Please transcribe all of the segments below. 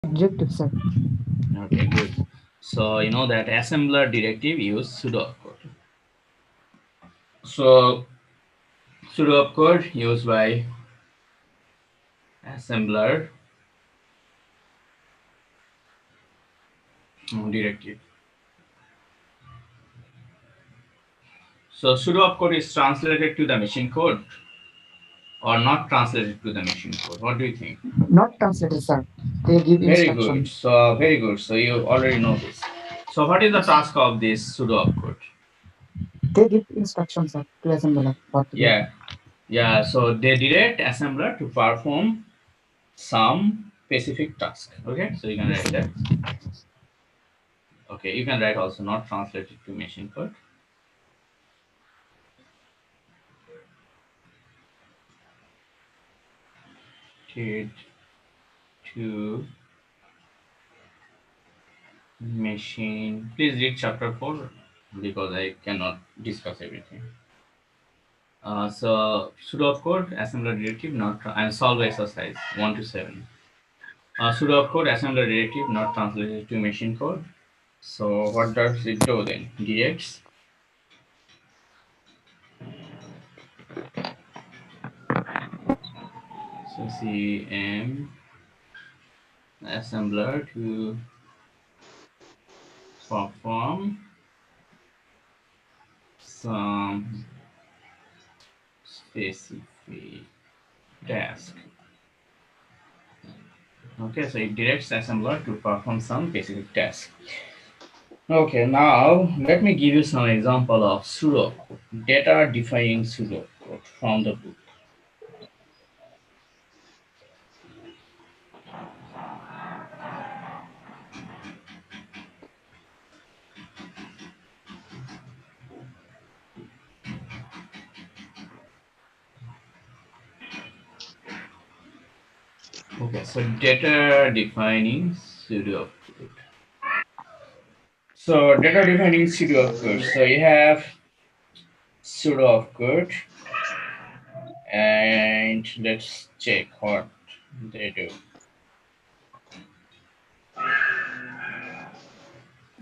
Objective, sir. Okay, good. So you know that assembler directive use sudo opcode. So sudo opcode used by assembler directive. So sudo opcode is translated to the machine code or not translated to the machine code. What do you think? Not translated, sir. They give Very good. instruction. So very good. So you already know this. So what is the task of this sudo opcode? They give instructions, sir, to assembler what to do. Yeah, yeah. So they direct assembler to perform some specific task. Okay, so you can Yes, write sir. that. Okay, you can write also not translated to machine code. It to machine. Please read chapter 4 because I cannot discuss everything. So sudo code assembler directive not and solve exercise 1 to 7. Sudo code assembler directive not translated to machine code. So what does it do then? Directs. So CM assembler to perform some specific task. Okay, so it directs assembler to perform some specific task. Okay, now let me give you some example of pseudocode, data defining pseudocode from the book. Okay, so data defining pseudocode. So data defining pseudocode. So you have pseudocode, and let's check what they do.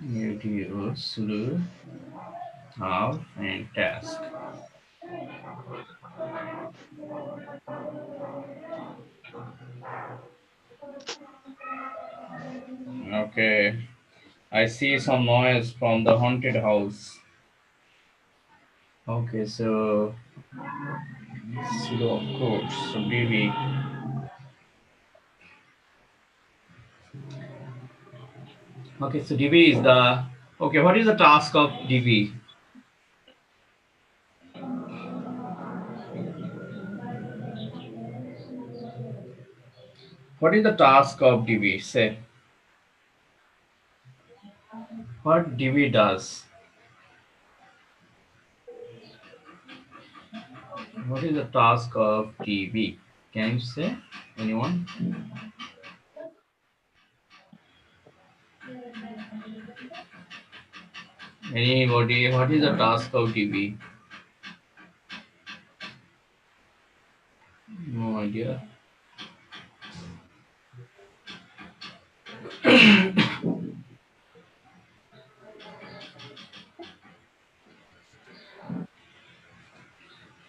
You do sudo have and task. Okay, I see some noise from the haunted house. Okay, so sudo code. So db. Okay, so db is the okay. What is the task of db? What is the task of db? Say what db does. What is the task of db? Can you say anyone? Anybody? What is the task of db? No idea.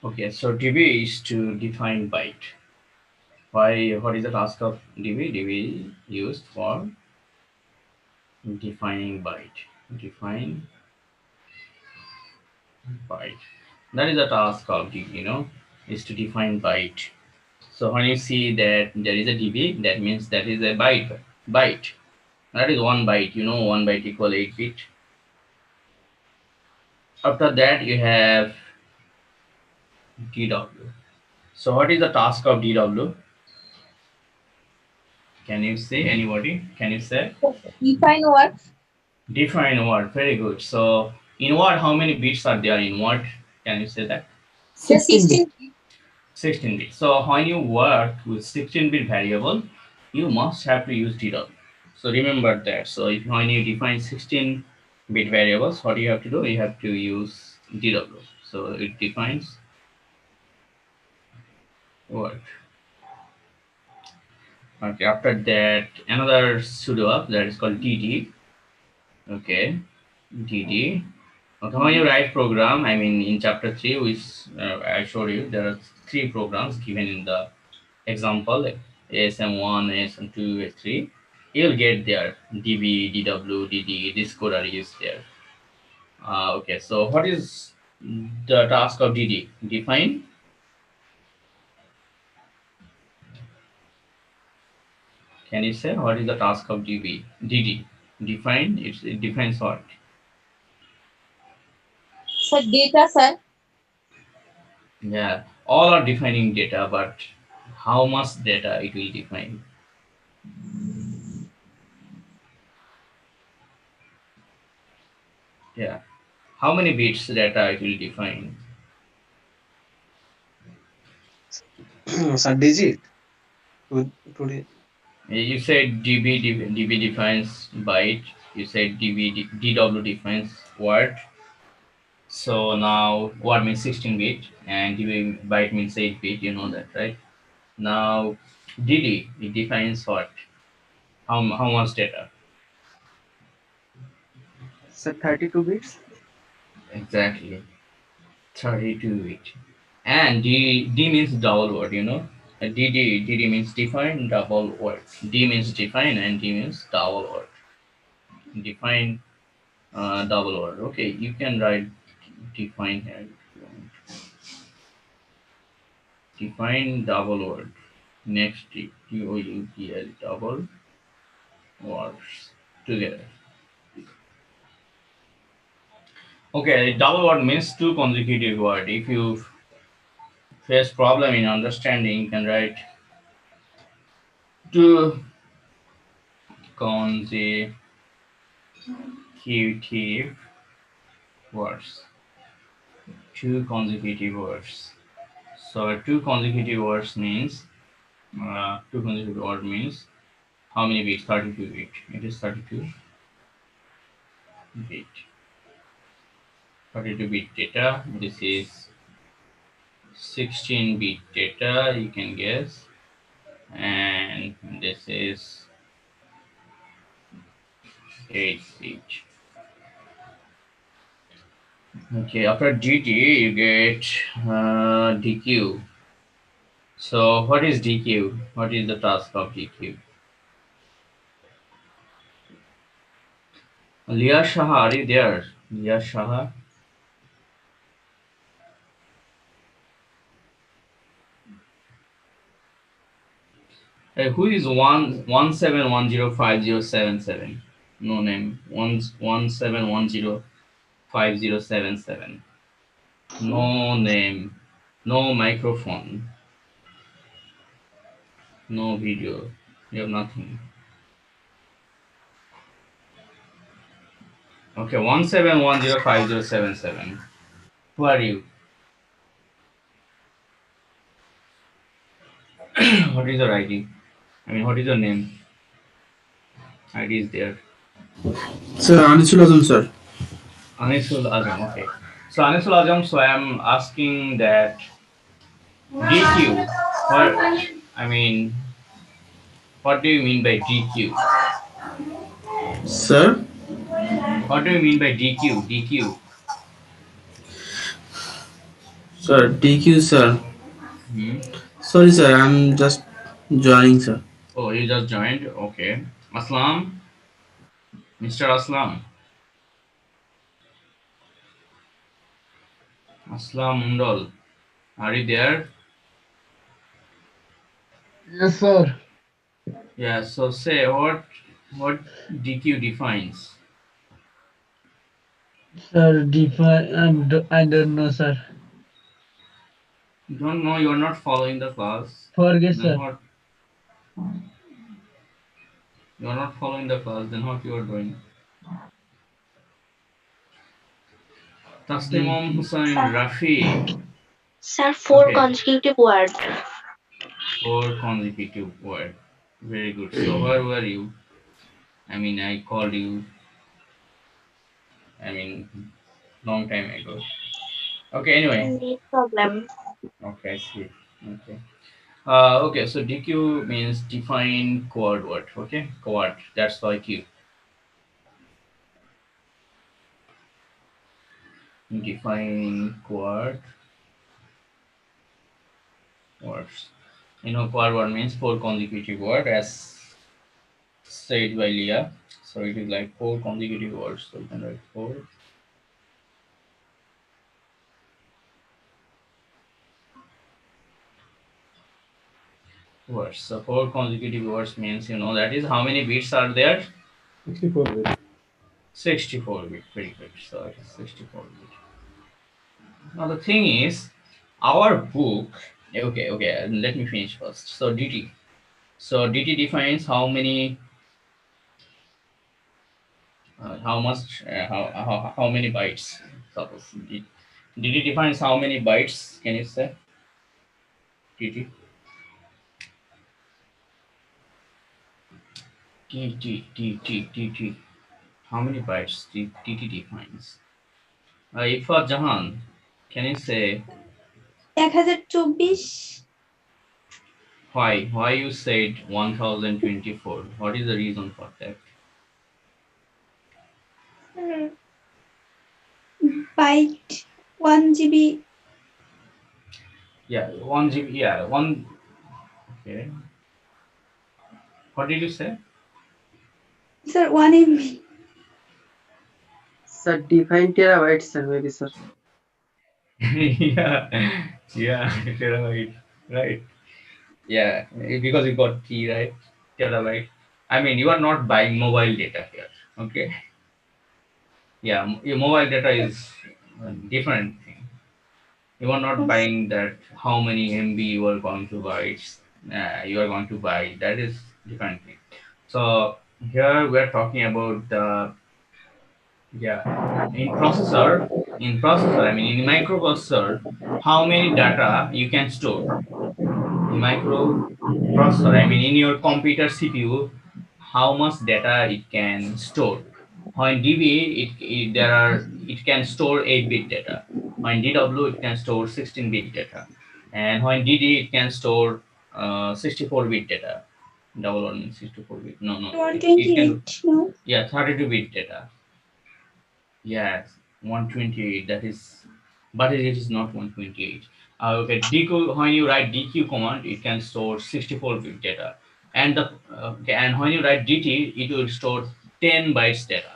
Okay, so db is to define byte. Why? What is the task of db? db used for defining byte. Define byte. That is the task of db. Is to define byte. So when you see that there is a db, that means that is a byte. Byte. That is one byte. One byte equal 8 bit. After that, you have dw. So what is the task of dw? Can you say anybody? Can you say? Define what? Define word. Very good. So in word, how many bits are there in word? Can you say that? The 16 bit. 16. 16 bits. So when you work with 16-bit variable, you must have to use dw. So remember that. So if when you define 16-bit variables, what you have to do? You have to use dw. So it defines word. Okay, after that, another pseudo up that is called DD. Okay, DD. Okay, when you write program, I mean in chapter 3, which I showed you, there are three programs given in the example, like ASM1, ASM2, AS3. You'll get there DB, DW, DD. This code are used there. Okay, so what is the task of DD? Define. Can you say what is the task of DD? Define. It defines what? Sir, data, sir. Yeah, all are defining data, but how much data it will define? Yeah, how many bits data it will define? Sir, digit. Today. You said DB defines byte. You said DW defines word. So now word means 16 bit and DB byte means 8 bit. You know that, right? Now DD it defines what? How much data? Sir, 32 bits. Exactly, 32 bit. And D means double word. You know, DD means define double word. D means define and D means double word. Define double word. Okay, you can write define here. If you want. Define double word. Next DOUBL double words together. Okay, double word means two consecutive word. If you face problem in understanding, you can write two consecutive words. Two consecutive words. So two consecutive word means how many bits? 32 bit. It is 32 bit. 32 bit data. This is 16 bit data. You can guess, and this is 8 bit. Okay. After DT, you get DQ. So what is DQ? What is the task of DQ? Leah Shah, are you there? Leah Shah. Who is 117105077? No name. 117105077. No name. No microphone. No video. You have nothing. Okay, 1710507. Who are you? What is your ID? I mean, what is your name? ID is there. Sir, Anisul Azam, sir. Anisul Azam. Okay. So Anisul Azam. So I am asking that DQ. What? I mean, what do you mean by DQ? Sir, What do you mean by DQ? DQ. sir, DQ, sir. Hmm? Sorry, sir, I'm just joining, sir. Oh, you just joined. Okay. Aslam, Mr. Aslam. Aslam Mundal. Are you there? Yes, sir. Yeah. So say what DQ defines. Sir, define. I don't know, sir. You don't know. You are not following the class. Forget, Then sir. what? You are not following the class. Then what you are doing? Taslimum DQ. Hussain Rafi. Sir, four Okay. consecutive words. Four consecutive word. Very good. So where were you? I mean, I called you. I mean, long time ago. Okay. Anyway. No problem. Okay. I see. Okay. Okay, so DQ means define quad word. Okay, quad. That's why Q. Define quad words. Quad word means four consecutive word as said by Leah. So it is like four consecutive words. So you can write four words. So four consecutive words means that is how many bits are there? 64 bit. 64 bit. Very good. So it is 64 bit. Now the thing is, our book. Okay. Let me finish first. So DT. So DT defines how many, how much, how many bytes. Suppose DT defines how many bytes. Can you say DT? DT. How many bytes DT defines? If Jahan, can you say 1024 why you said 1024? What is the reason for that? byte 1 GB. Yeah, 1 GB. Yeah, one. Okay. What did you say? Sir, 1 MB. Sir, define terabytes, sir, maybe, sir. Yeah, terabyte, right? Yeah, because you got T, right? Terabyte. I mean, you are not buying mobile data here, okay? Yeah, your mobile data is a different thing. You are not Yes. buying that how many MB you are going to buy. You are going to buy. That is different thing. So here we are talking about the yeah in processor. I mean in microprocessor, how many data you can store in microprocessor. I mean in your computer CPU, how much data it can store. On DB, it can store 8-bit data. On DW, it can store 16-bit data, and when DD, it can store 64-bit data. Double one means 64-bit. No, it can 128. No. 32-bit data. Yes, 128. That is, but it is not 128. Okay, DQ. When you write DQ command, it can store 64-bit data, and when you write DT, it will store 10 bytes data.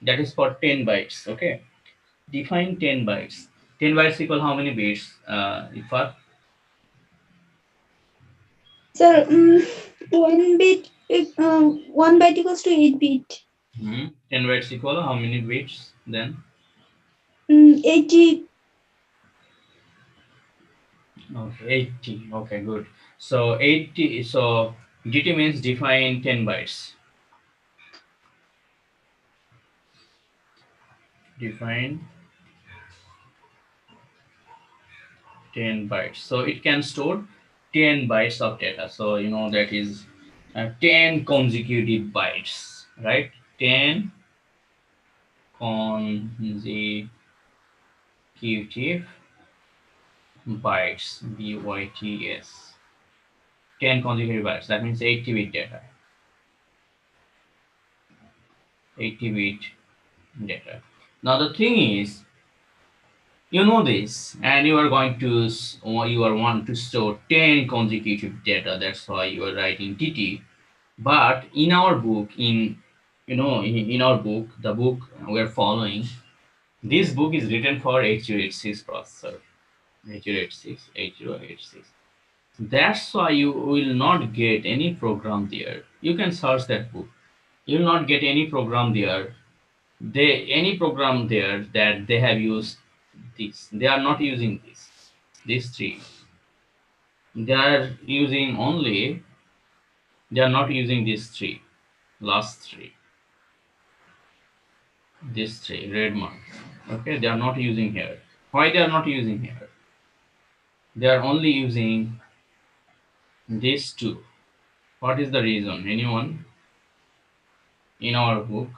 That is for 10 bytes. Okay, define 10 bytes. 10 bytes equal how many bits? For Sir, 1 bit. 1 byte equals to 8 bit. 10 bytes equal how many bits then? 80. Okay, 80. Okay, good. So 80. So DT means define 10 bytes. Define 10 bytes. So it can store 10 bytes of data. So that is 10 consecutive bytes, right? 10 consecutive bytes. BYTS. 10 consecutive bytes. That means 80-bit data. 80-bit data. Now the thing is, you know this, and you are going to or you are want to store 10 consecutive data. That's why you are writing TT. But in our book, in our book, the book we're following, this book is written for 8086 processor. 8086. That's why you will not get any program there. You can search that book. You will not get any program there. Any program there that they have used this. They are not using this. These three. They are using only. They are not using these three. Last three. These three red mark. Okay, they are not using here. Why they are not using here? They are only using these two. What is the reason? Anyone in our book?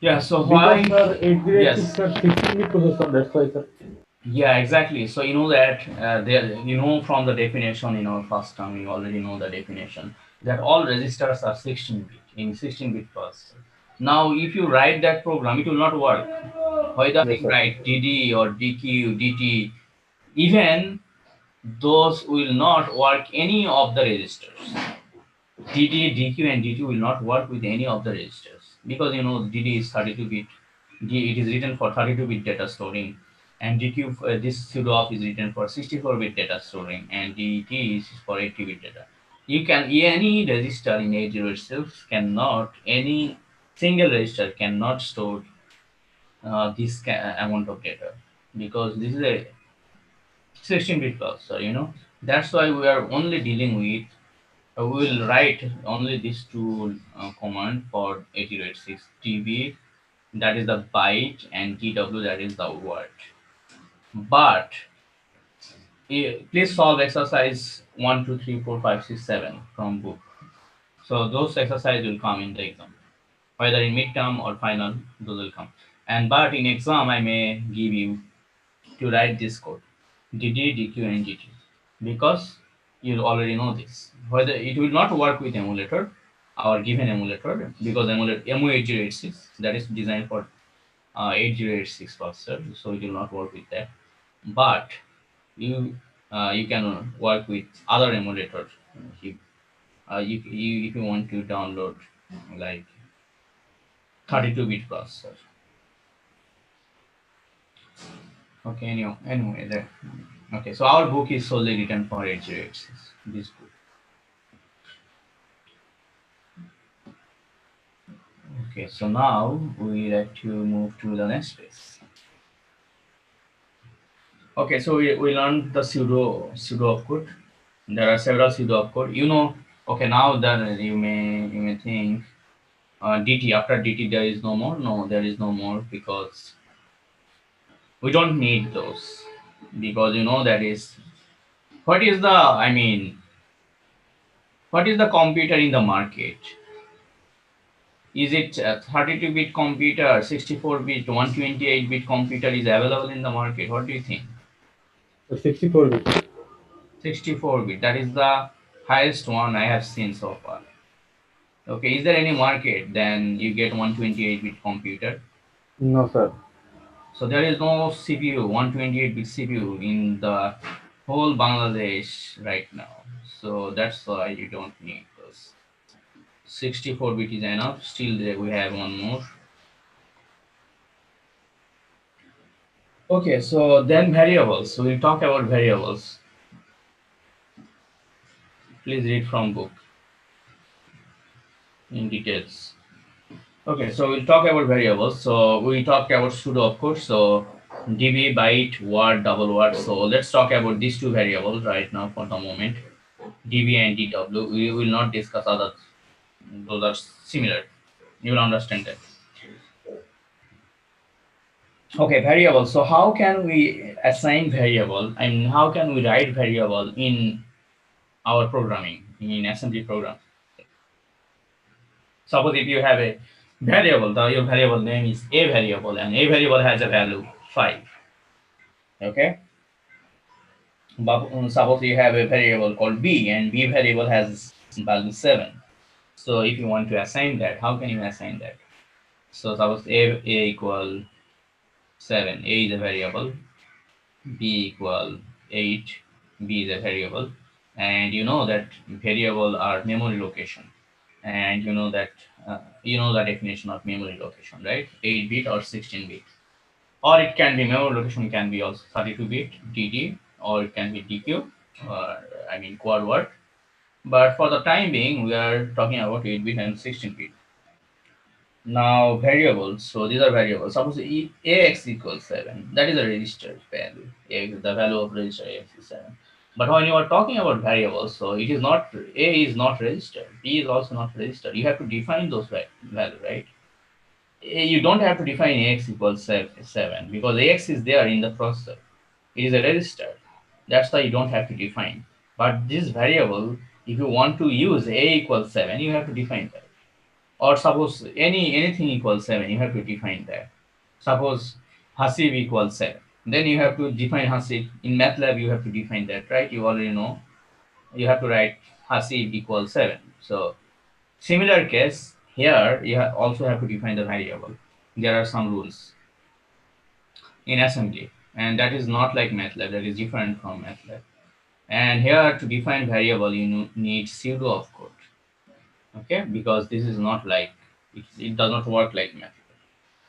Yeah, so Because why? sir, 8086 Yes. sir, 16-bit processor. That's why sir. Yeah, exactly. So you know that from the definition in our first term, you already know the definition that all registers are 16-bit in 16-bit processor. Now, if you write that program, it will not work. Whether Yes you sir. write DD or DQ, DT, even those will not work any of the registers. DD, DQ, and DT will not work with any of the registers because DD is 32-bit. It is written for 32-bit data storing, and DQ this pseudo op is written for 64-bit data storing, and DT is for 80-bit data. You can any register in 8086 cannot any single register cannot store this amount of data because this is a 16-bit processor. That's why we are only dealing with we will write only these two command for 8086 TB, that is the byte, and TW, that is the word. But please solve exercise 1, 2, 3, 4, 5, 6, 7 from book. So those exercises will come in the exam, whether in midterm or final, those will come. And but in exam, I may give you to write this code DD, DQ, and GT because you already know this. Whether it will not work with emulator, our given emulator, because emulator MU8086 that is designed for 8086 processor, so it will not work with that. But you can work with other emulators. If, if you want to download like 32-bit processor. Okay, anyway, that. Okay, so our book is solely written for 8086. This book. Okay, so now we like to move to the next phase. Okay, so we learned the pseudo opcode. There are several pseudo opcode. Okay, now that you may think DT, after DT there is no more. No, there is no more because we don't need those because that is what is the what is the computer in the market? Is it a 32-bit computer, 64-bit, 128-bit computer is available in the market? What do you think? So 64-bit. 64-bit, that is the highest one I have seen so far. Okay, is there any market then you get 128-bit computer? No sir. So there is no CPU, 128-bit CPU in the whole Bangladesh right now. So that's why you don't need those. 64-bit is enough. Still there we have one more. Okay, so then variables. So we'll talk about variables. Please read from book in details. Okay, so we'll talk about variables. So we talked about pseudo, of course. So db, byte, word, double word. So let's talk about these two variables right now for the moment. db and dw. We will not discuss others. Those are similar. You will understand that. Okay, variable. So how can we assign variable and how can we write variable in our programming, in assembly program? Suppose if you have a variable, your variable name is a variable and a variable has a value 5. Okay. But suppose you have a variable called b and b variable has value 7. So if you want to assign that, how can you assign that? So suppose a equal 7, a is a variable, b equal 8, b is a variable, and you know that variable are memory location, and you know the definition of memory location, right? 8-bit or 16-bit, or it can be memory location can be also 32-bit DD, or it can be DQ, or quad word. But for the time being, we are talking about 8-bit and 16-bit. Now variables. So these are variables. Suppose AX equals 7. That is a registered value. AX, the value of register AX is 7. But when you are talking about variables, so it is not A is not registered. B is also not registered. You have to define those value, right? You don't have to define AX equals 7 because AX is there in the processor. It is a register. That's why you don't have to define. But this variable, if you want to use A equals 7, you have to define that. or suppose anything equals 7, you have to define that. Suppose Hasib equals 7, then you have to define Hasib. In MATLAB, you have to define that, right? You already know. You have to write Hasib equals 7. So similar case here, you also have to define the variable. There are some rules in assembly, and that is not like MATLAB. That is different from MATLAB. And here to define variable, you need pseudo of code. Okay, because this is not like it does not work like MATLAB.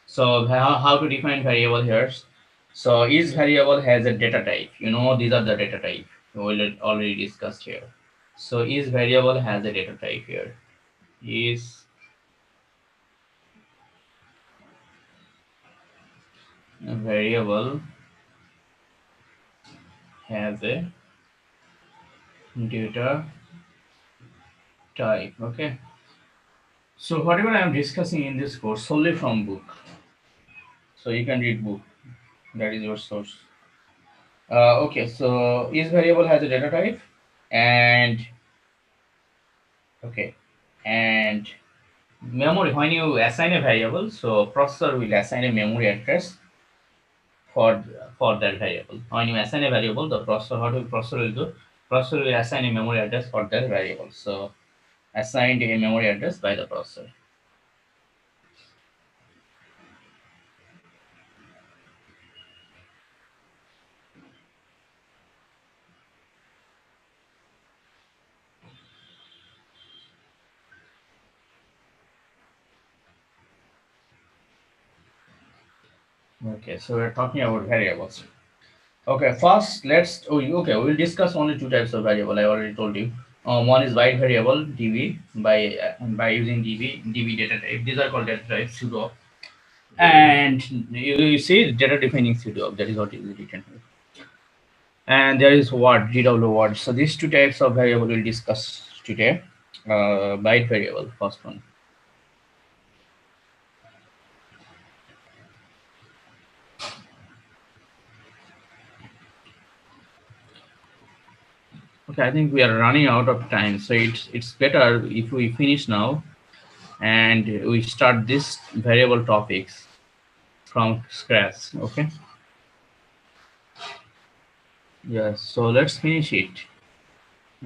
So how to define variable here? So each variable has a data type. These are the data type we already discussed here. So each variable has a data type here. Each variable has a data type. Okay. So whatever I am discussing in this course solely from book. So you can read book. That is your source. Okay, so each variable has a data type, and okay, and memory. When you assign a variable, so processor will assign a memory address for that variable. When you assign a variable, the processor what will processor will do? Processor will assign a memory address for that variable. So assigned a memory address by the processor. Okay, so we're talking about variables. Okay, first okay, we'll discuss only two types of variable. I already told you. One is byte variable db by using db data type. These are called data types pseudo, and you see data defining pseudo. That is what is written here. And there is word dw word. So these two types of variable we'll discuss today. Byte variable, first one. Okay, I think we are running out of time, so it's better if we finish now and we start this variable topics from scratch. Okay. Yes. So let's finish it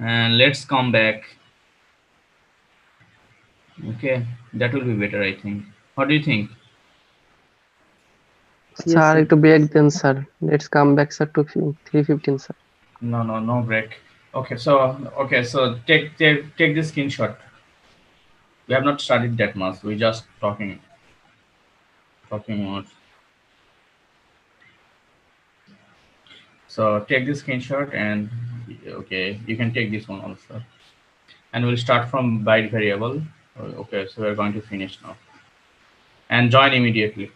and let's come back. Okay, that will be better, I think. What do you think? Sir একটু break দেন sir, let's come back sir to 3:15 sir. No break. Okay, so take this screenshot. We have not studied that much. We just talking more. So take this screenshot and okay, you can take this one also. And we'll start from byte variable. Okay, so we're going to finish now. And join immediately.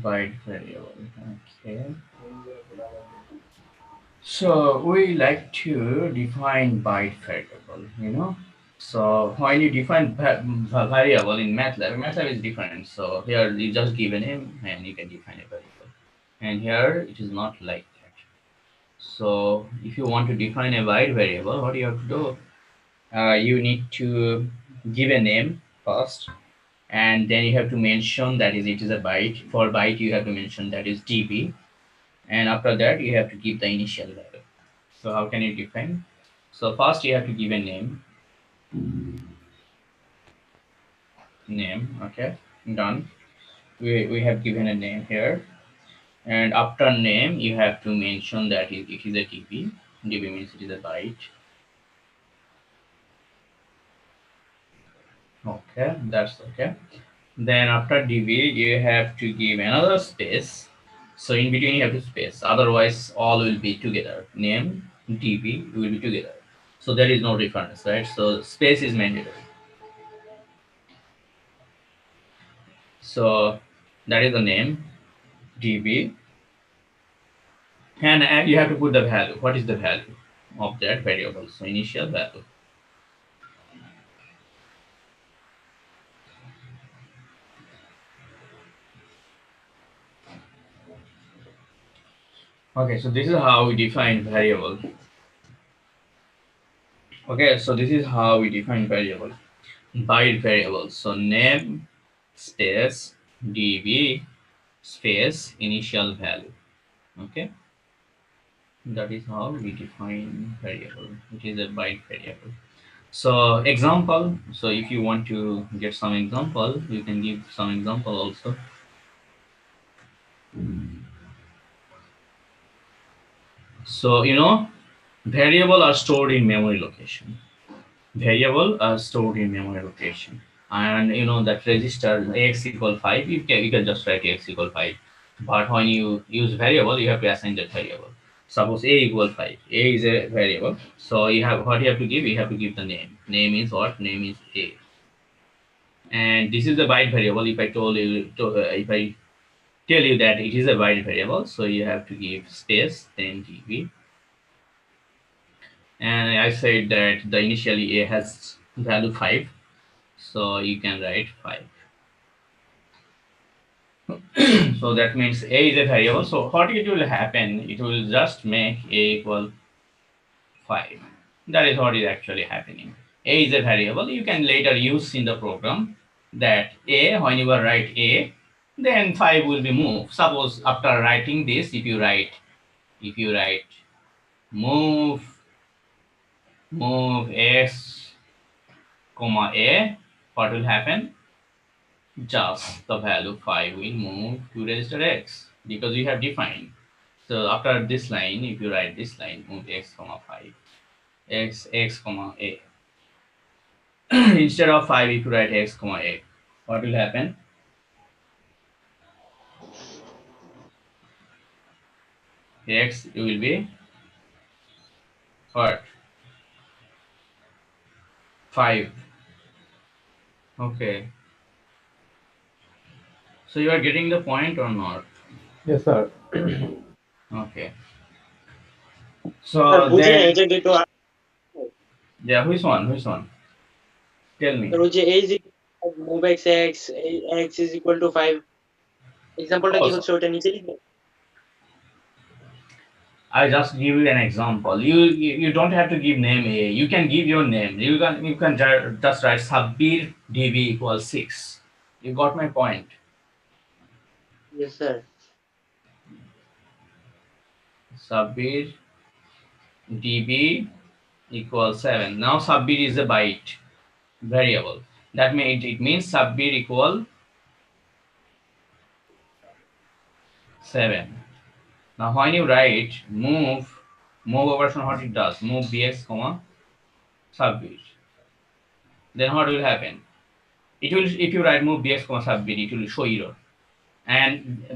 Byte variable. Okay. So we like to define byte variable. So when you define variable in MATLAB is different. So here you just give a name and you can define a variable. And here it is not like that. So if you want to define a byte variable, what do you have to do? You need to give a name first, and then you have to mention that it is a byte. For byte, you have to mention that is db, and after that you have to give the initial value. So how can you define? So first you have to give a name. Okay, done. We have given a name here, And after name, you have to mention that it is a DB. DB means it is a byte. Okay, that's okay. Then after DB, you have to give another space. So in between you have to space. Otherwise, all will be together. Name, DB will be together. So there is no difference, right? So space is mandatory. So that is the name, DB. And you have to put the value. What is the value of that variable? So initial value. Okay, so this is how we define variable. Okay, so this is how we define variable. Byte variable. So name space db space initial value. Okay, that is how we define variable. It is a byte variable. So example. So if you want to get some example, you can give some example also. So variable are stored in memory location. Variable are stored in memory location, and that register x equal 5. You can just write x equal 5, but when you use variable, you have to assign that variable. Suppose a equal 5. A is a variable, so you have to give. You have to give the name. Name is what? Name is a, and this is the byte variable. If I told you if I tell you that it is a byte variable, so you have to give space then db. And I said that the initially a has value 5, so you can write 5. So that means a is a variable. So what it will happen, it will just make a equal 5. That is what is actually happening. A is a variable. You can later use in the program that a, when you write a, then 5 will be moved. Suppose after writing this, if you write move x comma a, what will happen? Just the value 5 will move to register x, because we have defined. So after this line, if you write this line, move x comma 5, x comma a. Instead of 5, if you write x comma a, what will happen? X will be what? 5. Okay. So you are getting the point or not? Yes, sir. Okay. So then, yeah, which one? Tell me. move x is equal to 5 এক্সাম্পলটা কি হচ্ছে ওটা নিচে লিখবো I just give you an example. You don't have to give name a. You can give your name. You can just write Sabbir db equals 6. You got my point. yes sir Sabbir db equals 7. Now Sabbir is a byte variable. That means it means Sabbir equal 7. Now when you write move operation, what it does? Move bx comma Sabbir. Then what will happen? It will, if you write move bx comma Sabbir, it will show error. And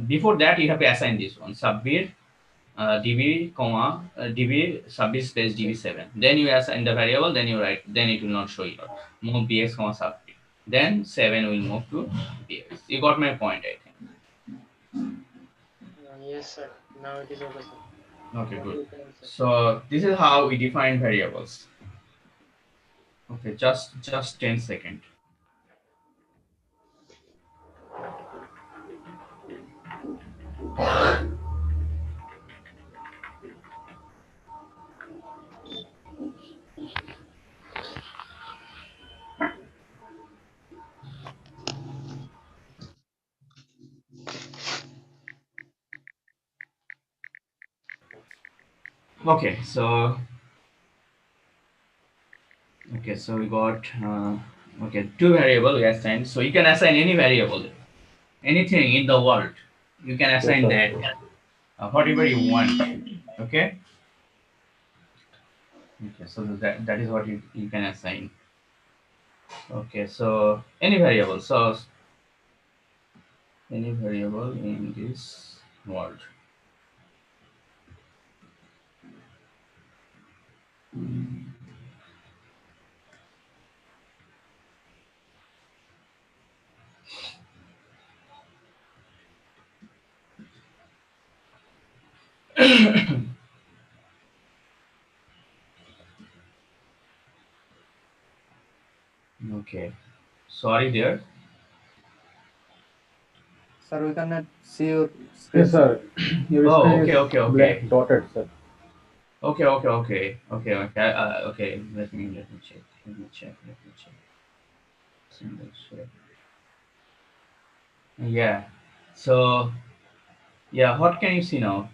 before that, you have to assign this one, Sabbir db comma db Sabbir space db7. Then you assign the variable, then you write, then it will not show error. Move bx comma Sabbir. Then 7 will move to bx. You got my point, I think. yes sir now it is okay sir Okay, good. So this is how we define variables. Okay, just 10 seconds. Okay, so we got two variable we assigned. So you can assign any variable, anything in the world. You can assign Yes, that. sir. whatever you want. Okay. Okay. So that is what you can assign. Okay. So any variable. So any variable in this world. Okay. Sorry there. Sir, we cannot see your screen. Yes, sir. Your Oh, screen okay, is okay, black okay. dotted, sir. Okay, okay, okay, okay, okay. Okay. Let me check. Let me check. Let me check. Single check. Yeah. So yeah, what can you see now?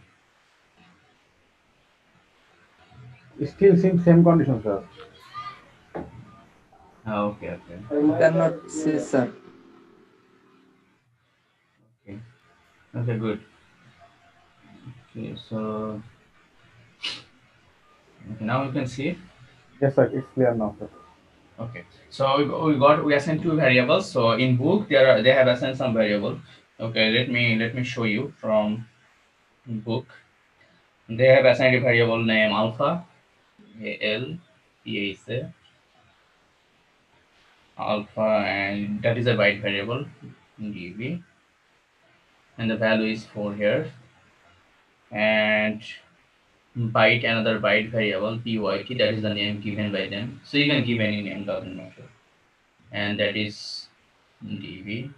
Still same condition, sir. Okay, okay, We cannot see, sir. okay, okay. Good. Okay, so okay, now you can see. Yes, sir. It's clear now, sir. Okay. So we assigned two variables. So in book they have assigned some variable. Okay. Let me show you from book. They have assigned a variable name alpha. ALPA alpha, and that is a byte variable db, and the value is 4 here, and byte another byte variable pyt, that is the name given by them, so you can give any name, doesn't matter, and that is db,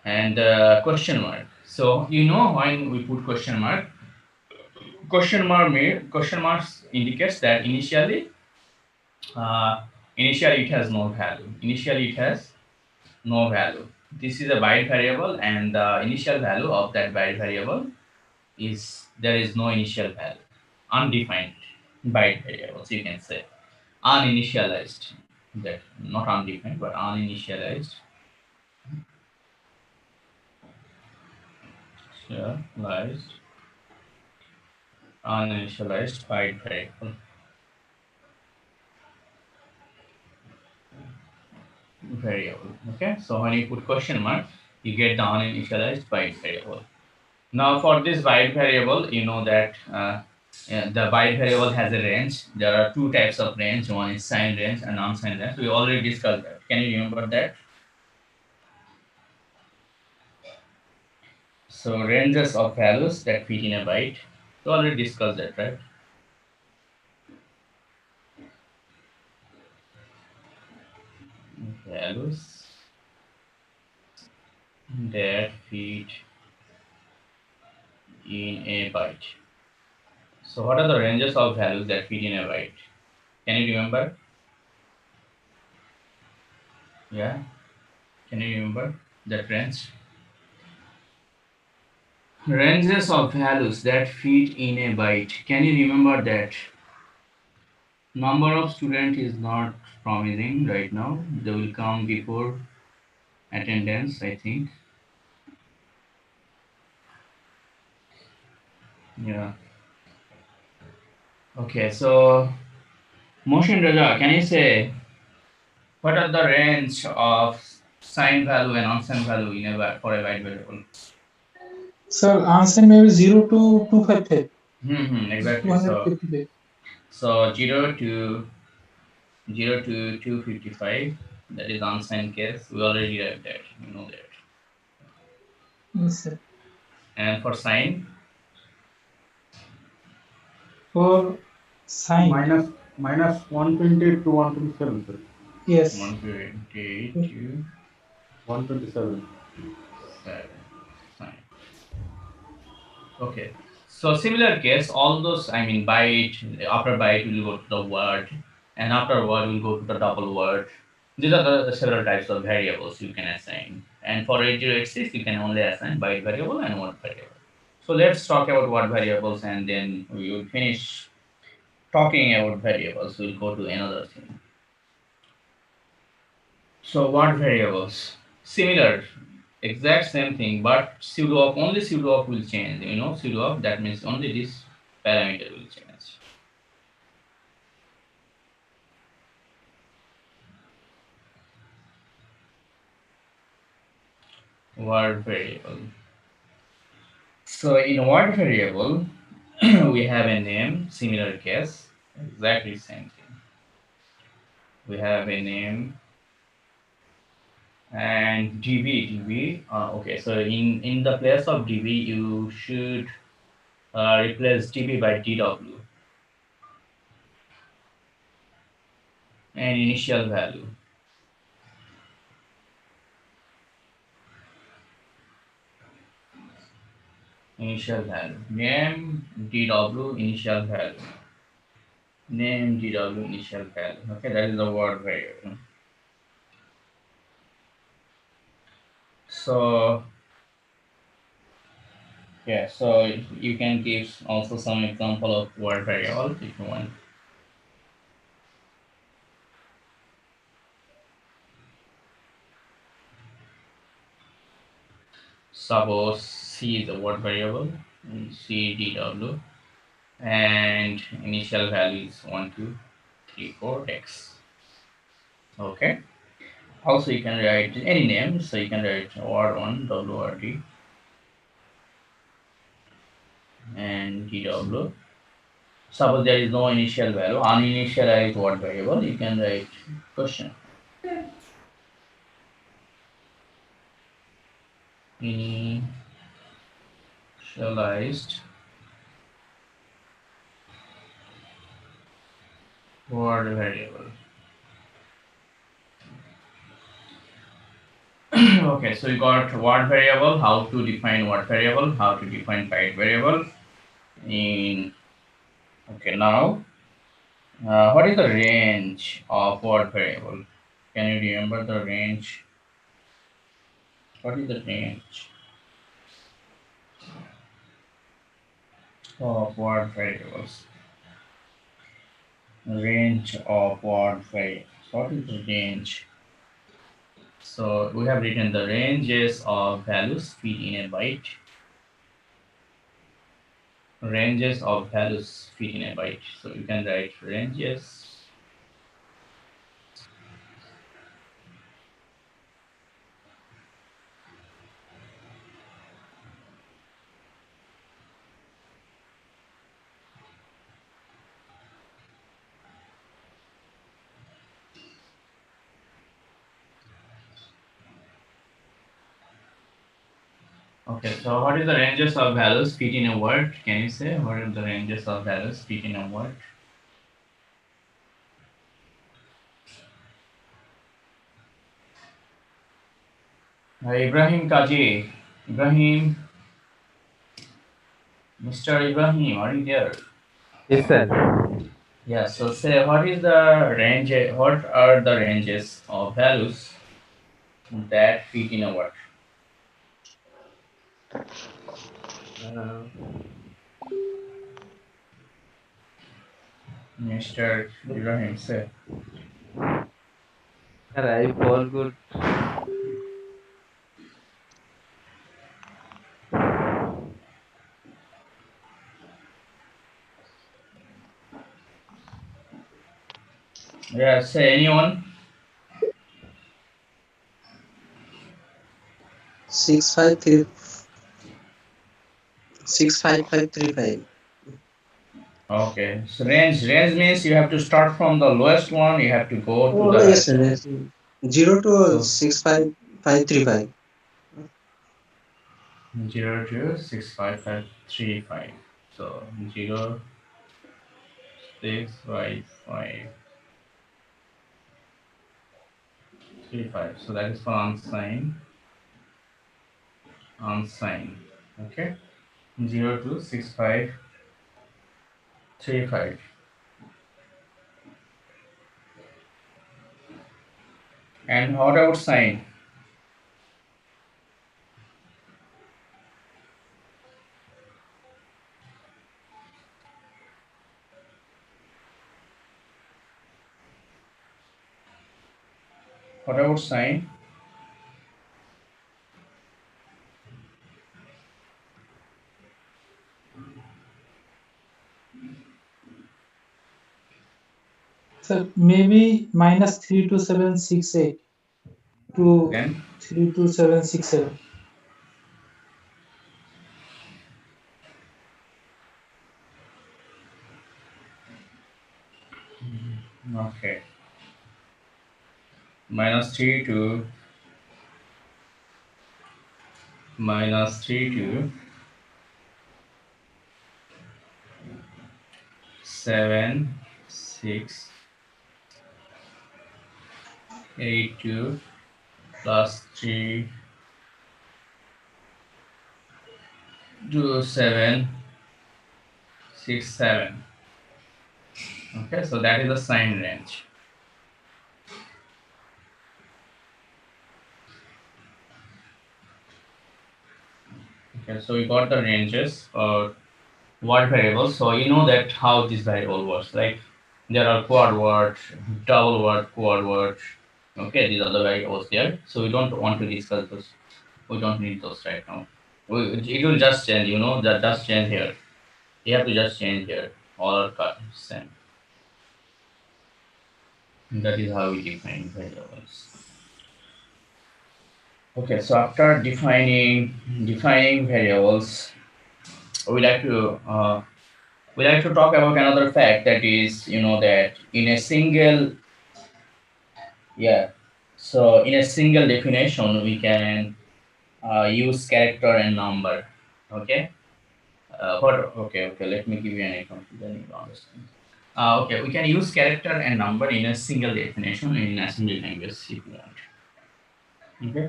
and question mark. So when we put question marks indicates that uh, initially it has no value. Initially it has no value. This is a byte variable, and the initial value of that byte variable is there is no initial value, undefined byte variables. You can say uninitialized. That not undefined but uninitialized. Initialized, uninitialized byte variable. Okay, so when you put question mark, you get the uninitialized byte variable. Now for this byte variable, you know that the byte variable has a range. There are two types of range. One is signed range and unsigned range. We already discussed that. Can you remember that? So ranges of values that fit in a byte. We already discussed that, right? Values that fit in a byte. So what are the ranges of values that fit in a byte? Can you remember? Yeah. Can you remember that range? Ranges of values that fit in a byte. Can you remember that? Number of student is not promising right now. They will come before attendance, I think. Yeah. Okay, so Motion Raja, can you say what are the range of signed value and unsigned value in for a byte variable? Sir, answer maybe 0 to 255. Exactly. So 255. so 0 to 255. That is unsigned case. We already have that. You know that. Yes, sir. And for sign, For sign. Minus 128 to 127, sir. Yes. 128 to 127. 7. Fine. Okay. So similar case, all those, I mean, byte, after byte will go to the word, and after word will go to the double word. These are the several types of variables you can assign. And for 8086, you can only assign byte variable and word variable. So let's talk about word variables, and then we will finish talking about variables. We'll go to another thing. So word variables, similar. exact same thing, but pseudo of only pseudo of will change. You know, pseudo of, that means only this parameter will change. Word variable. So in word variable, we have a name, similar case, exactly same thing. We have a name and db. Okay, so in the place of db, you should replace db by dw and initial value. Initial value. Name dw initial value. Name dw initial value. Okay, that is the word variable. So yeah, so you can give also some example of word variable if you want. Suppose C is a word variable, C dw, and initial value is 1, 2, 3, 4, x. Okay. Also, you can write any name, so you can write word1 wrd and dw. Suppose there is no initial value, uninitialized word variable, you can write question. Initialized word variable. Okay, so you got word variable, how to define word variable, how to define byte variable. Okay, now what is the range of word variable? Can you remember the range? What is the range of word variables? Range of word variables. What is the range? So we have written the ranges of values fit in a byte. Ranges of values fit in a byte. So you can write ranges. Okay, so what is the ranges of values fit in a word? Can you say what are the ranges of values fit in a word? Ibrahim Kaji. Ibrahim. Mr. Ibrahim, are you there? Yes, sir. Yeah, so say what is the range, what are the ranges of values that fit in a word? Uh, Mr. Ibrahim, say. sir, I forgot. Yeah, say anyone. 653 65535. Okay, so range means you have to start from the lowest one, you have to go to Oh, the yes, highest sir. one. Yes. 0 to So 65535. 0 to 65535. So 0 65535. So that is for unsigned. Unsigned. Okay. 0 to 6535. And what about sign? What about sign? Sir, maybe -32768 to Then 32767. okay, -3 to -3 to 7 6 8 2 plus 3 2 7 6 7. Okay, so that is the sign range. Okay, so we got the ranges or word variables. So you know that how this variable works. Like there are quad word, double word, quad word. Okay, these are the variables there. So we don't want to discuss those. We don't need those right now. It will just change. You know that just change here. You have to just change here. All are same. That is how we define variables. Okay, so after defining variables, we like to talk about another fact, that is, you know, that in a single definition we can use character and number. Okay. Let me give you an example, then you will understand. Okay, we can use character and number in a single definition in assembly language if you want. Okay.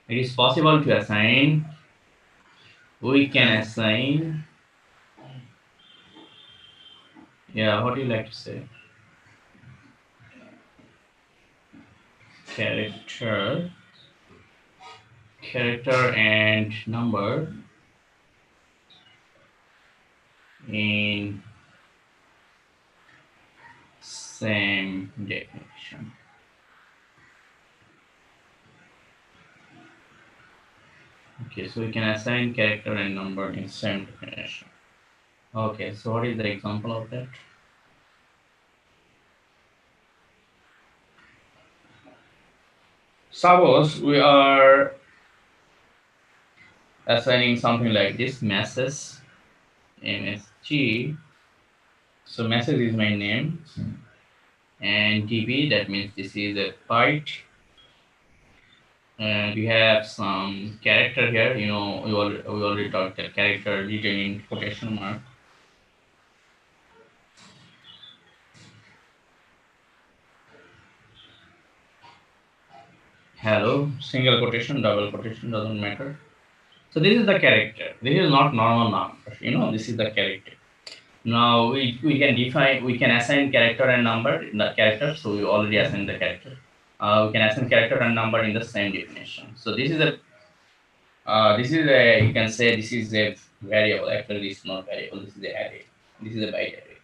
It is possible to assign. We can assign. Yeah, what do you like to say? Character and number in same definition. Okay, so we can assign character and number in same definition. Okay, so what is the example of that? Suppose we are assigning something like this, message, msg. So message is my name, and db, that means this is a byte, and we have some character here. You know, we already talked that character written in quotation mark. Hello, single quotation, double quotation, doesn't matter. So this is the character. This is not normal number. You know, this is the character. Now we can assign character and number in the character. So we already assigned the character. We can assign character and number in the same definition. So this is a you can say this is a variable. Actually, this is not variable. This is a array. This is a byte array.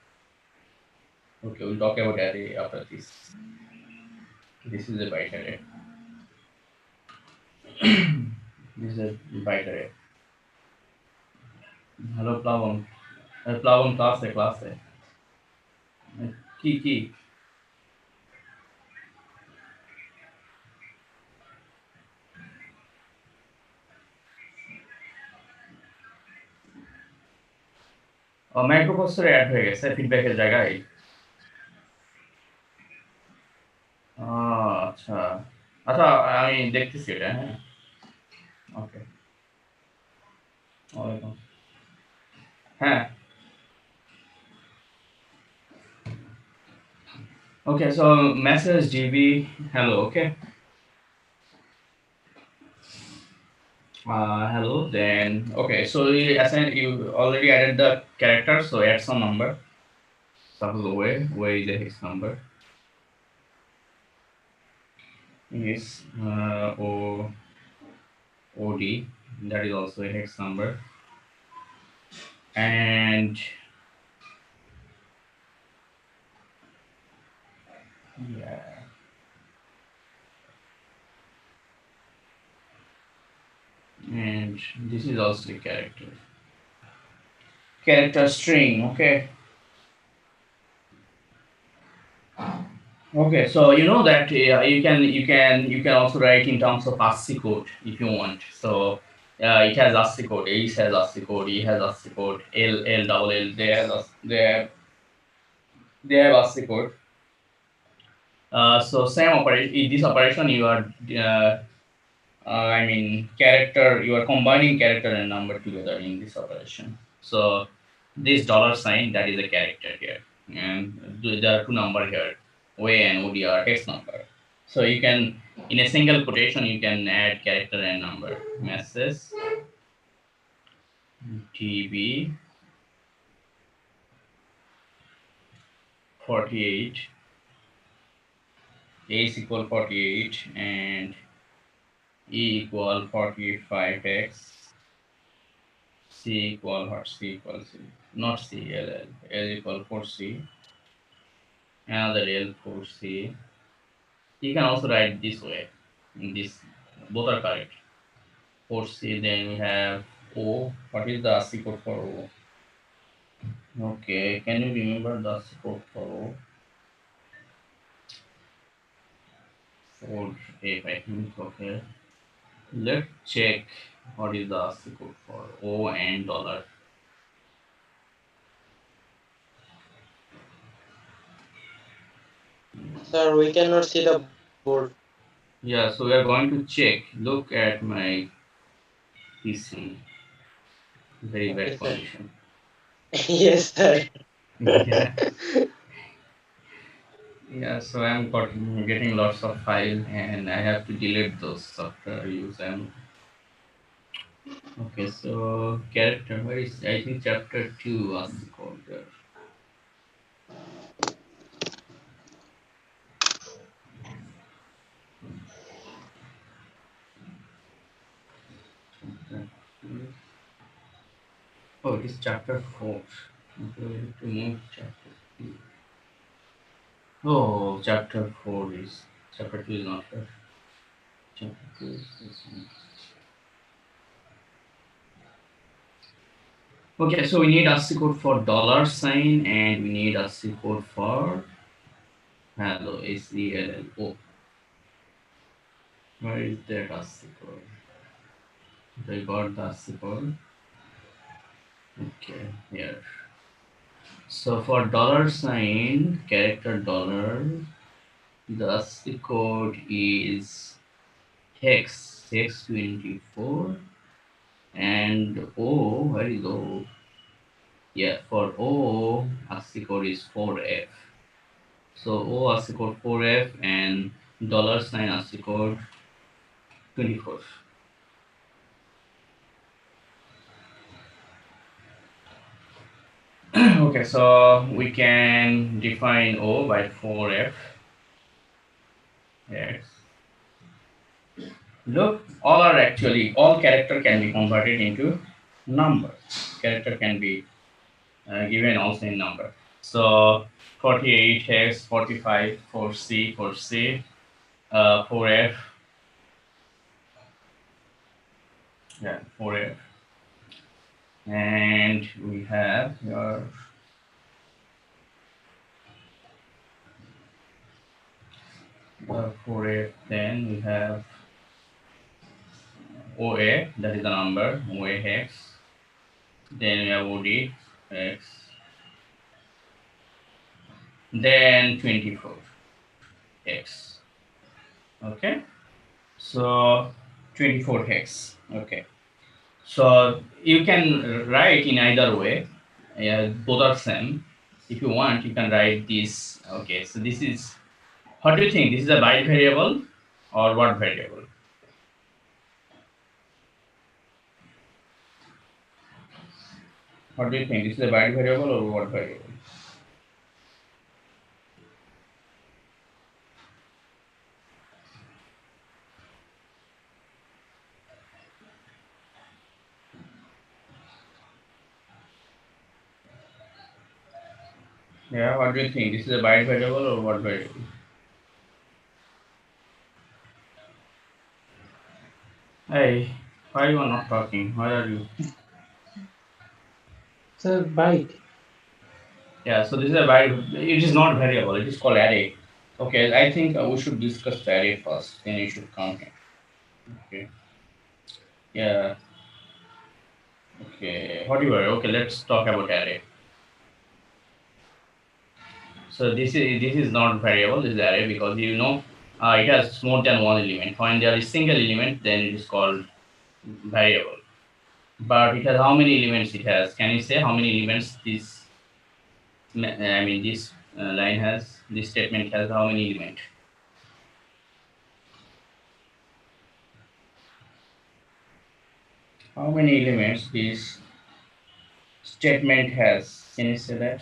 Okay, we'll talk about array after this. This is a byte array. This is a byte array. Hello, Plavan. Plavan, class. Key. মাইক্রোপ্রসেসরে add হয়ে গেছে ফিডব্যাকের জায়গায়। আচ্ছা আচ্ছা, আমি দেখতেছি এটা। হ্যাঁ, ওকে, ওয়েলকাম। হ্যাঁ, okay, so message DB hello. Okay, hello. Then okay, so you already added the character, so add some number. Suppose where is the hex number? Is OD, that is also a hex number. And yeah, and this is also a character string. Okay, Okay, so you know that you can also write in terms of ASCII code if you want. So it has ASCII code, Ace has ASCII code, E has ASCII code, L double L they have ASCII code. So same operation in this operation you are I mean character you are combining character and number together in this operation. So this dollar sign that is a character here, and there are two number here, OA and ODR text number. So you can in a single quotation you can add character and number. Message TB 48 A is equal 48 and E equal 45x C equal what C equal C not C L equal 4C another L 4C. You can also write this way. In this both are correct. 4C then we have O. What is the ASCII code for O? Okay, can you remember the ASCII code for O? 4 I think okay. Let's check what is the ASCII code for O and dollar. Sir, we cannot see the board. Yeah, so we are going to check. Look at my PC. Very Okay, bad sir. condition. Yes, sir. Yeah. Yeah, so I'm getting lots of file and I have to delete those after I use them. Okay, so character, where is I think chapter 2 was called there. Oh, it is chapter 4. Okay, we have to move chapter 3. Oh, chapter 4 is chapter 2 is not here. Chapter 2 is this one. Okay, so we need ASCII code for dollar sign and we need ASCII code for hello HELLO. Where is that ASCII code? I got the ASCII code. Okay, here. So for dollar sign, character dollar, the ASCII code is hex 24 and O, where is O? Yeah, for O, ASCII code is 4F. So O ASCII code 4F and dollar sign ASCII code 24. Okay, so we can define O by 4F. Yes. Look, all character can be converted into number. Character can be given also in number. So 48 hex, 45, 4C, 4F. Yeah, 4F. And we have your for it, then we have OA, that is the number, OA hex. Then we have OD hex. Then 24 hex. Okay. So 24 hex. Okay. So you can write in either way. Both are same. If you want, you can write this. Okay. So this is, what do you think? This is a byte variable or what variable? What do you think? This is a byte variable or what variable? Yeah, what do you think? This is a byte variable or what variable? Hey, why you are not talking? Where are you? Sir, byte. Yeah, so this is a byte. It is not variable. It is called array. Okay, I think we should discuss the array first, then you should count it. Okay. Yeah. Okay, whatever. Okay, let's talk about array. So this is not variable, this is array, because you know it has more than one element. When there is single element, then it is called variable. But it has how many elements it has? Can you say how many elements this? I mean, this line has. This statement has how many elements? How many elements this statement has? Can you say that?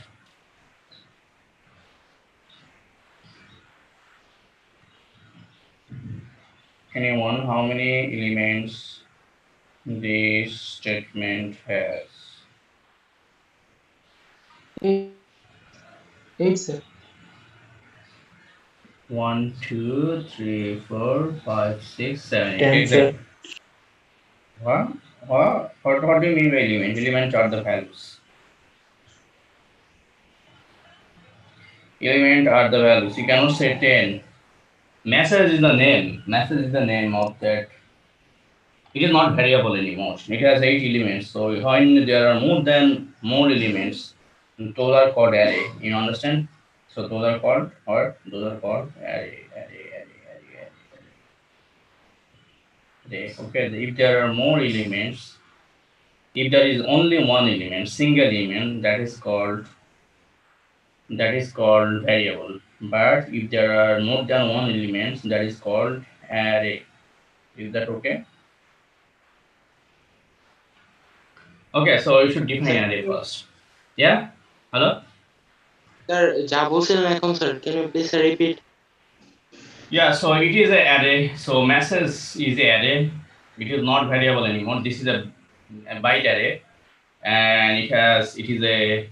Anyone? How many elements this statement has? 8, sir. 1, 2, 3, 4, 5, 6, 7, 8. 10, sir. Exactly. What do you mean by element? Elements are the values. Element are the values. You cannot say 10. Message is the name. Message is the name of that. It is not variable anymore. It has 8 elements. So when there are more elements, those are called array. You understand? So those are called what? Those are called array. Okay, if there are more elements, if there is only one element, single element, that is called variable. But if there are more than one element, that is called array. Is that okay? Okay, so you should define array first. Yeah? Hello? Sir, sir, can you please repeat? Yeah, so it is an array. So message is an array. It is not variable anymore. This is a byte array, and it is a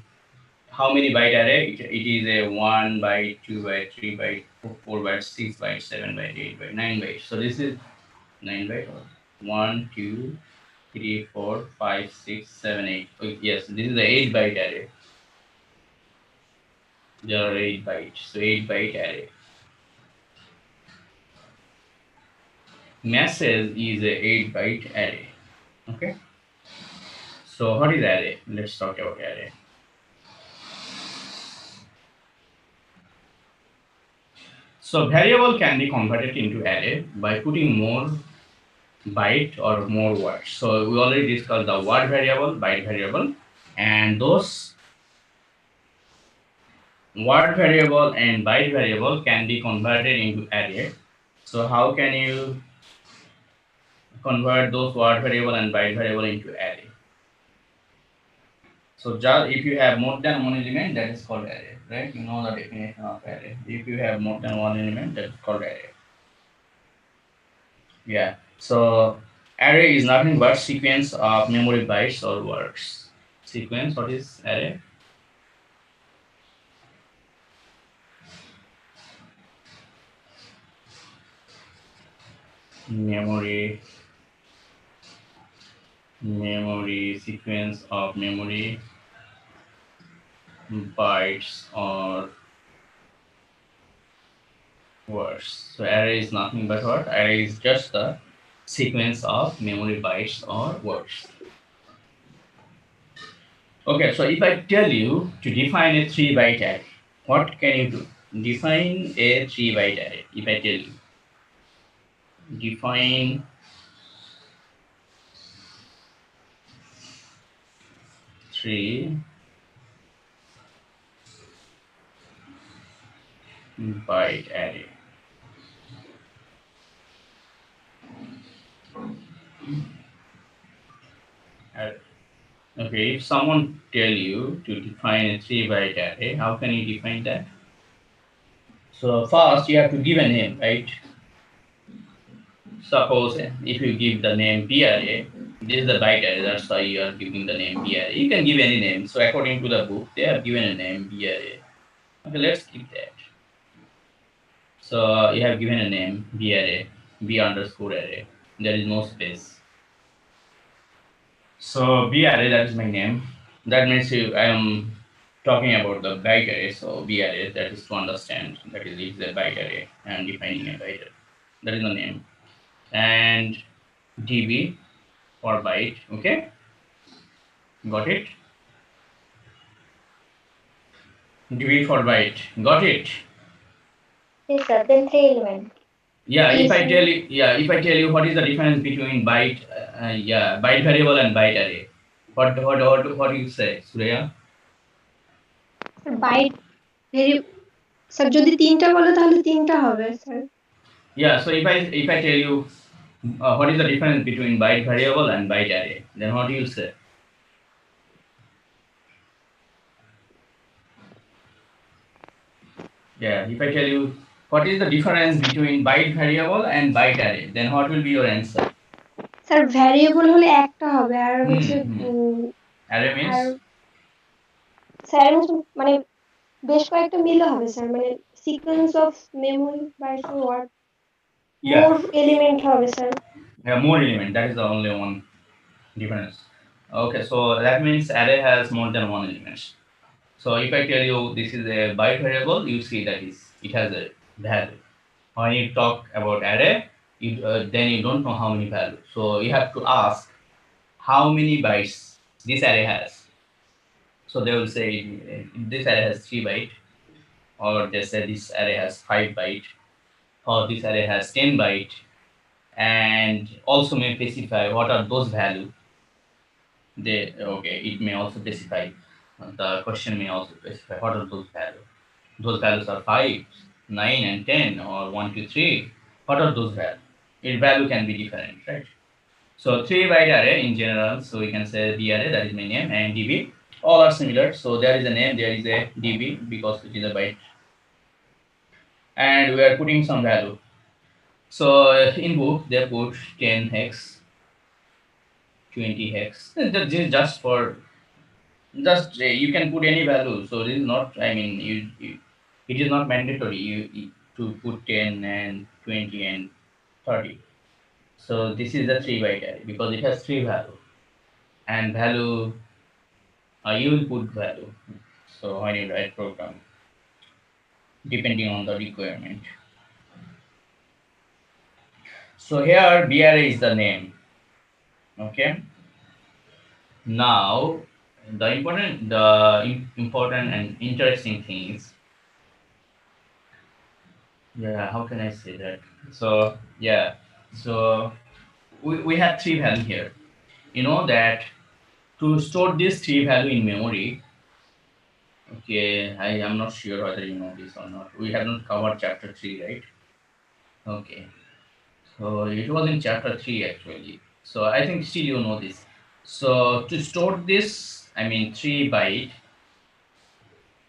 how many byte array? It is a 1 byte, 2 byte, 3 byte, 4 byte, 6 byte, 7 byte, 8 byte, 9 byte. So this is 9 byte. 1, 2, 3, 4, 5, 6, 7, 8. Oh, yes, this is the 8 byte array. There are 8 bytes. So 8 byte array. Message is a 8 byte array. Okay. So what is array? Let's talk about array. So variable can be converted into array by putting more byte or more words. So we already discussed the word variable, byte variable, and those word variable and byte variable can be converted into array. So how can you convert those word variable and byte variable into array? So just if you have more than one element, that is called array, right? You know the definition of array. If you have more than one element, that is called array. Yeah. So array is nothing but sequence of memory bytes or words. Sequence, what is array? Memory sequence of memory bytes or words. So array is nothing but what? Array is just the sequence of memory bytes or words. Okay, so if I tell you to define a 3 byte array, what can you do? Define a 3 byte array. If I tell you, define three byte array. Okay, if someone tell you to define a 3 byte array, how can you define that? So first you have to give a name, right? Suppose if you give the name B array, this is the byte array, that's why you are giving the name B array. You can give any name. So according to the book, they have given a name B array. Okay, let's keep that. So you have given a name B array, B underscore array. There is no space. So B array, that is my name. That means I am talking about the byte array, so BRA, that is to understand that is it's a byte array and defining a byte array. That is the name. And DB for byte, okay? Got it? DB for byte, got it? Yes, sir. Then 3 element. Yeah, if I Yes. tell you what is the difference between byte, byte variable and byte array, what do you say, Surya? Byte sir যদি তিনটা বলে তাহলে তিনটা হবে sir. Yeah, so if I tell you what is the difference between byte variable and byte array, then what do you say? Yeah, if I tell you what is the difference between byte variable and byte array, then what will be your answer? Sir variable হলে একটা হবে আর হচ্ছে Array means? আর sir মানে বেশ কয়েকটা মিলে হবে sir, মানে sequence of memory bytes or word more element হবে sir. Yeah, more element. That is the only one difference. Okay, so that means array has more than one element. So if I tell you this is a byte variable, you see that it has a value. When you talk about array, then you don't know how many values. So you have to ask how many bytes this array has. So they will say this array has 3 byte, or they say this array has 5 byte, or this array has 10 byte, and also may specify what are those values. It may also specify, the question may also specify what are those values. Those values are 5, 9 and 10, or 1, 2, 3. What are those values? Its value can be different, right? So 3 byte array in general, so we can say B array, that is my name, and DB, all are similar. So there is a name, there is a DB because it is a byte, and we are putting some value. So in book they put 10 hex, 20 hex. This is just for you can put any value. So this is not, I mean, it is not mandatory to put 10 and 20 and 30. So this is the 3 byte array because it has 3 value, and value you will put value. So when you write program, depending on the requirement. So here BRA is the name. Okay. Now the important and interesting things. Yeah, how can I say that? So yeah, so we have 3 value here. You know that to store this 3 value in memory. Okay, I am not sure whether you know this or not. We have not covered chapter 3, right? Okay, so it was in chapter 3 actually. So I think still you know this. So to store this, I mean 3 byte,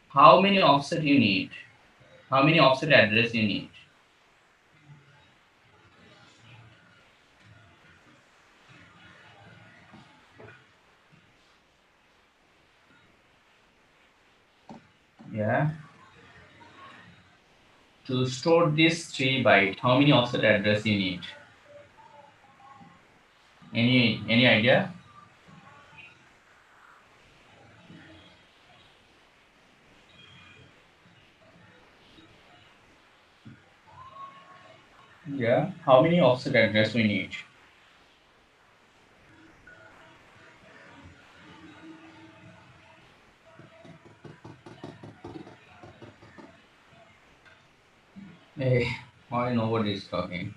how many offset you need? How many offset address you need? Yeah. To store this 3 byte, how many offset address you need? Any idea? Yeah. How many offset address we need? Hey, why nobody is talking?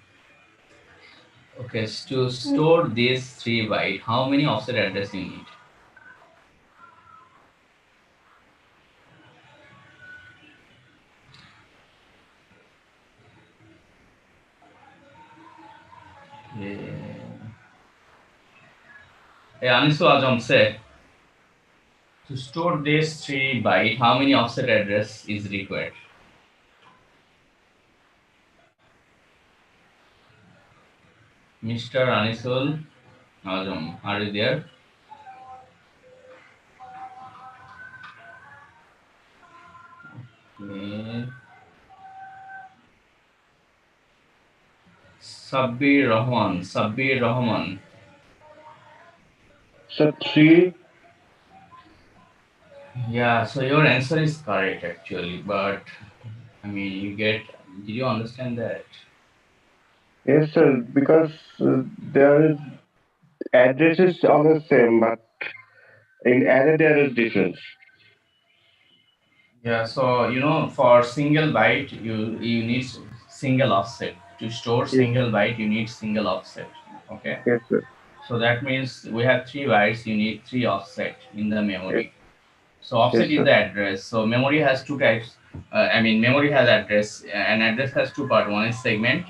Okay, to store this 3 byte, how many offset address you need? Hey, Anisu Ajam said, to store this 3 byte, how many offset address is required? Mr. Anisul Ajam, are you there? Okay. Sabbir Rahman. So 3 Yeah, so your answer is correct actually, but I mean, did you understand that? Yes, sir. Because there is addresses are the same, but in array there is difference. Yeah, so for single byte, you need single offset. To store Yes, single byte, you need single offset. Okay, yes, sir. so that means we have 3 bytes, you need 3 offset in the Yes, memory. So offset yes, is sir. the address. So memory has two types. I mean, memory has address. An address has two part. One is segment.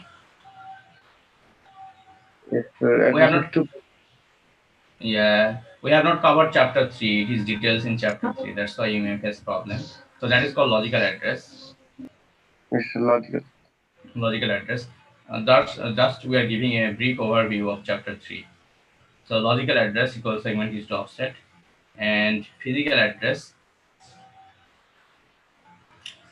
Yes, sir. We have Address is not. to Yeah, we have not covered chapter 3. It is details in chapter 3. That's why you may face problem. So that is called logical address. yes, logical. Logical address. That's just we are giving a brief overview of chapter 3. So logical address equals segment is to offset, and physical address.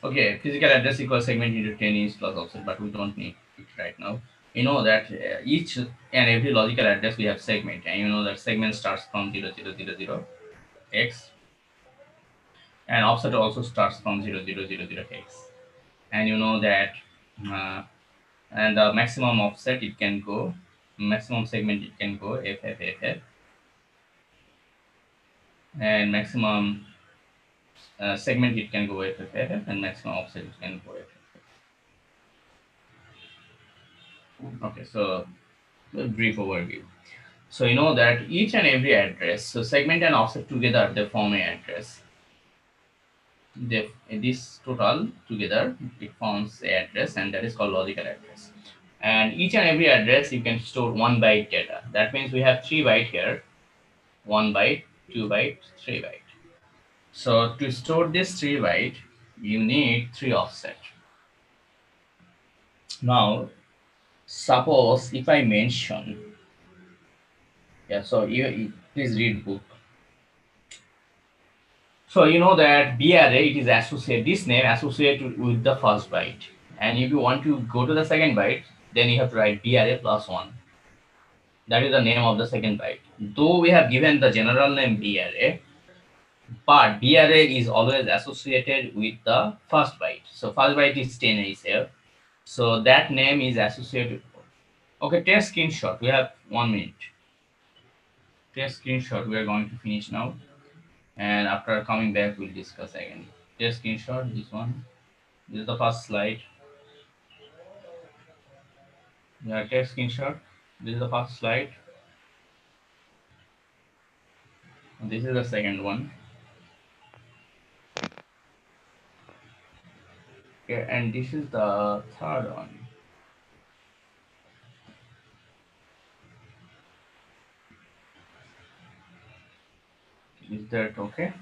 Okay, physical address equals segment into 10 is plus offset, but we don't need it right now. You know that each and every logical address we have segment, and you know that segment starts from 0000 x, and offset also starts from 0000 x, and you know that, uh, and the maximum offset it can go, maximum segment it can go FFFF, and maximum segment it can go FFFF, and maximum offset it can go FFF. Okay, so a brief overview. So you know that each and every address, so segment and offset together, they form a address. This total together, it forms a address, and that is called logical address. And each and every address you can store 1 byte data. That means we have 3 byte here, 1 byte, 2 byte, 3 byte. So to store this 3 byte, you need 3 offset. Now, suppose if I mention, yeah, so you please read book. So you know that B array, it is associated, this name associated with the first byte. And if you want to go to the second byte, then you have to write B array plus 1. That is the name of the second byte. Though we have given the general name B array, but B array is always associated with the first byte. So first byte is 10 is here. So that name is associated. Okay, take screenshot. We have 1 minute. Take screenshot. We are going to finish now. And after coming back, we'll discuss again. Take screenshot, this one. This is the first slide. Yeah, take screenshot. This is the first slide. This is the second one. Okay, and this is the third one. Is that okay?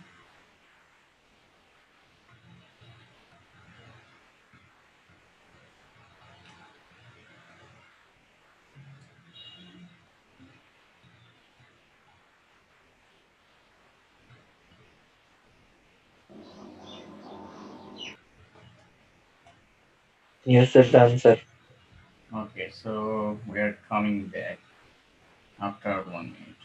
Yes, sir, done, sir. Okay, so we are coming back after 1 minute.